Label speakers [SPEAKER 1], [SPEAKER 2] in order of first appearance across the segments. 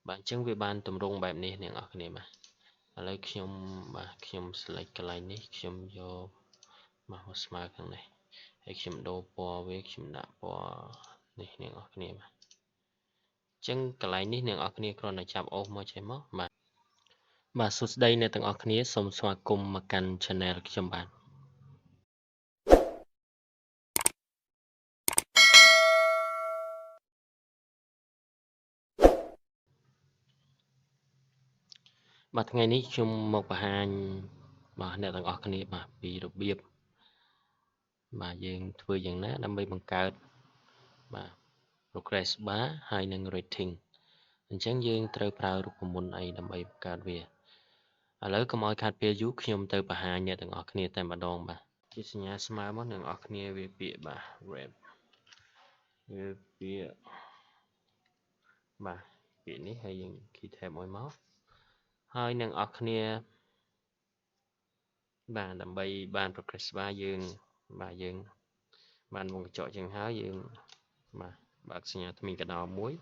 [SPEAKER 1] bạn chứng về ban tùm rung bài này nè ở cái này mà lấy khiêm select cái line này khiêm vô mà hồ smart thằng này hay khiêm đồ po với khiêm đạp po này nè ở cái này mà chứng cái line này nè ở cái này còn là chạm ô mà chạy mất mà suốt đây nè từng ở cái này xong xóa cùng mà cần channel khiêm bạn mà ngàyนี้ខ្ញុំមកបង្ហាញបាទអ្នកទាំងអស់គ្នាបាទពីរបៀបបាទយើងធ្វើយ៉ាងណាដើម្បីបង្កើតបាទ progress bar ហើយនិង rating អញ្ចឹងយើងត្រូវប្រើរូបមន្តអីដើម្បីបង្កើតវាឥឡូវកុំឲ្យខាតពេលយូរខ្ញុំទៅបង្ហាញអ្នកទាំងអស់គ្នាតែម្ដងបាទជាសញ្ញាស្មើមកអ្នកទាំងអស់គ្នាវាពាក្យបាទ web វាពាក្យបាទពាក្យនេះហើយយើង key tab មួយមកហើយអ្នកទាំងអស់គ្នាបាទដើម្បីបាន progress bar យើងបាទយើងបានវងកញ្ចក់ចឹងហើយយើងបាទបើកសញ្ញាថ្មីកដោមួយ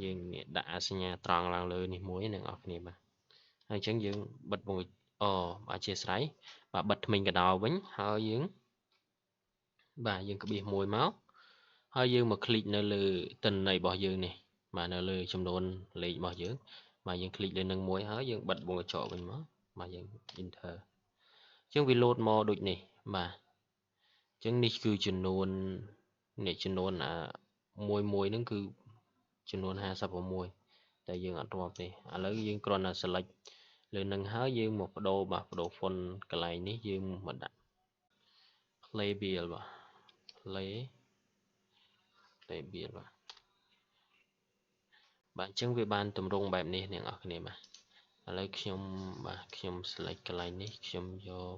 [SPEAKER 1] យើងដាក់សញ្ញាត្រង់ឡើងលើនេះមួយអ្នកនរគ្នាបាទហើយអញ្ចឹងយើងបិទវងអធិស្ឋានបាទបិទថ្មីកដោវិញហើយយើងបាទយើងក្បៀសមួយមកហើយយើងមកคลิกនៅលើទិន្នន័យរបស់យើងនេះបាទនៅលើចំនួនលេខរបស់យើងបាទយើងคลิกលើនឹងមួយហើយយើងបិទវងកញ្ចក់វិញមកបាទយើង enter អញ្ចឹងវា load មកដូចនេះបាទអញ្ចឹងនេះគឺចំនួនមួយហ្នឹងគឺចំនួន56តែយើងអត់រាប់ទេឥឡូវយើងគ្រាន់តែ select លើនឹងហើយយើងមកបដូរ font កន្លែងនេះយើងមកដាក់ playbill បាទ playbill បាទអញ្ចឹងវាបានទម្រង់បែបនេះអ្នកនរគ្នាបាទឥឡូវខ្ញុំ select កន្លែងនេះខ្ញុំយក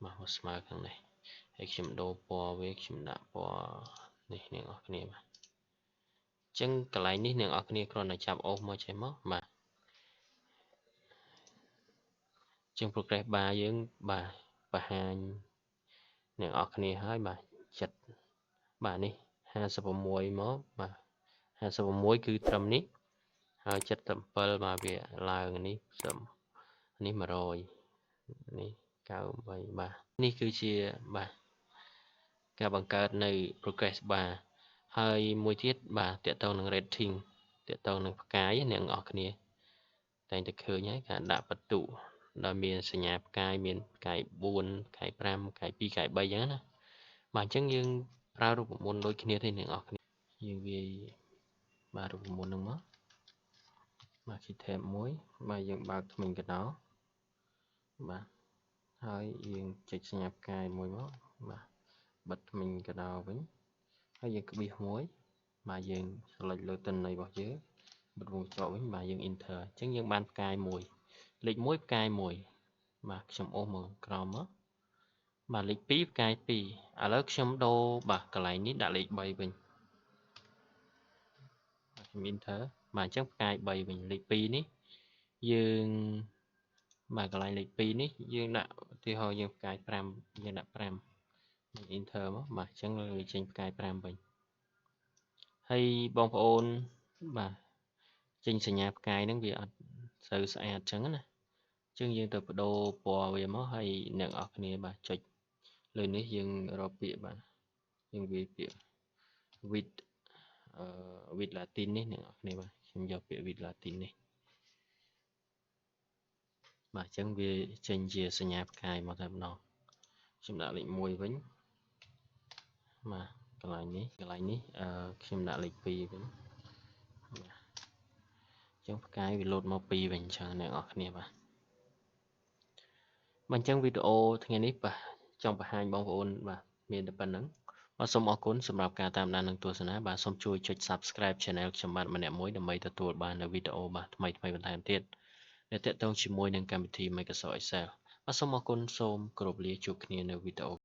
[SPEAKER 1] មកស្មើខាងនេះហើយខ្ញុំដូរពណ៌វាខ្ញុំដាក់ពណ៌នេះអ្នកនរគ្នាបាទអញ្ចឹងកន្លែងនេះអ្នកនរគ្នាគ្រាន់តែចាប់អូសមកចេះមកបាទអញ្ចឹង progress bar យើងបាទបង្ហាញអ្នកនរគ្នាហើយបាទចិត្តបាទនេះ56មកបាទ56គឺត្រឹមនេះហើយ77បាទវាឡើងនេះនេះ100នេះ98បាទនេះគឺជាបាទការបង្កើតនៅ progress bar ហើយមួយទៀតបាទតកតងនឹង rating តកតងនឹងផ្កាយអ្នកនរគ្នាតែងតែឃើញហើយការដាក់បន្ទុដែលមានសញ្ញាផ្កាយមានផ្កាយ4ផ្កាយ5ផ្កាយ2ផ្កាយ3អញ្ចឹងណាបាទអញ្ចឹងយើងប្រើរូបមន្តដូចគ្នាទេអ្នកនរគ្នាយើងវាយបាទរូបមន្តហ្នឹងមកបាទ key tab មួយបាទយើងបើកថ្មីកដោបាទហើយយើងចុចសញ្ញាផ្កាយមួយមកបាទបិទថ្មីកដោវិញហើយយើងក្បៀសមួយបាទយើង select លើទិន្នន័យរបស់យើងបិទវងកញ្ចក់វិញបាទយើង enter អញ្ចឹងយើងបានផ្កាយមួយលេខ1ផ្កាយ1បាទខ្ញុំអូសមកក្រោមមកបាទលេខ2ផ្កាយ2ឥឡូវខ្ញុំដូរបាទកន្លែងនេះដាក់លេខ3វិញខ្ញុំ enter បាទអញ្ចឹងផ្កាយ3វិញលេខ2នេះយើងបាទកន្លែងលេខ2នេះយើងដាក់ឧទាហរណ៍យើងផ្កាយ5យើងដាក់5យើង enter មកបាទអញ្ចឹងវាចេញផ្កាយ5វិញហើយបងប្អូនបាទចេញសញ្ញាផ្កាយហ្នឹងវាអត់សូវស្អាតអញ្ចឹងណាអញ្ចឹងយើងទៅបដូរពណ៌វាមកហើយអ្នកនរគ្នាបាទចុចលើនេះយើងរកពាក្យបាទយើងវាយពាក្យ with Latin នេះអ្នកនរគ្នាបាទខ្ញុំយកពាក្យ with Latin នេះបាទអញ្ចឹងវាចេញជាសញ្ញាផ្កាយមកតែម្ដងខ្ញុំដាក់លេខ1វិញបាទកន្លែងនេះខ្ញុំដាក់លេខ2វិញបាទអញ្ចឹងផ្កាយវាលោតមក2វិញអញ្ចឹងអ្នកនរគ្នាបាទអញ្ចឹងវីដេអូថ្ងៃនេះបាទចង់បង្ហាញបងប្អូនបាទមានតែប៉ុណ្្នឹងបាទសូមអរគុណសម្រាប់ការតាមដាននិងទស្សនាបាទសូមជួយចុច Subscribe Channel ខ្ញុំបាទម្នាក់មួយដើម្បីទទួលបាននូវវីដេអូបាទថ្មីបន្ថែមទៀតដែលទាក់ទងជាមួយនឹងកម្មវិធី Microsoft Excel បាទសូមអរគុណសូមគោរពលាជួបគ្នានៅវីដេអូ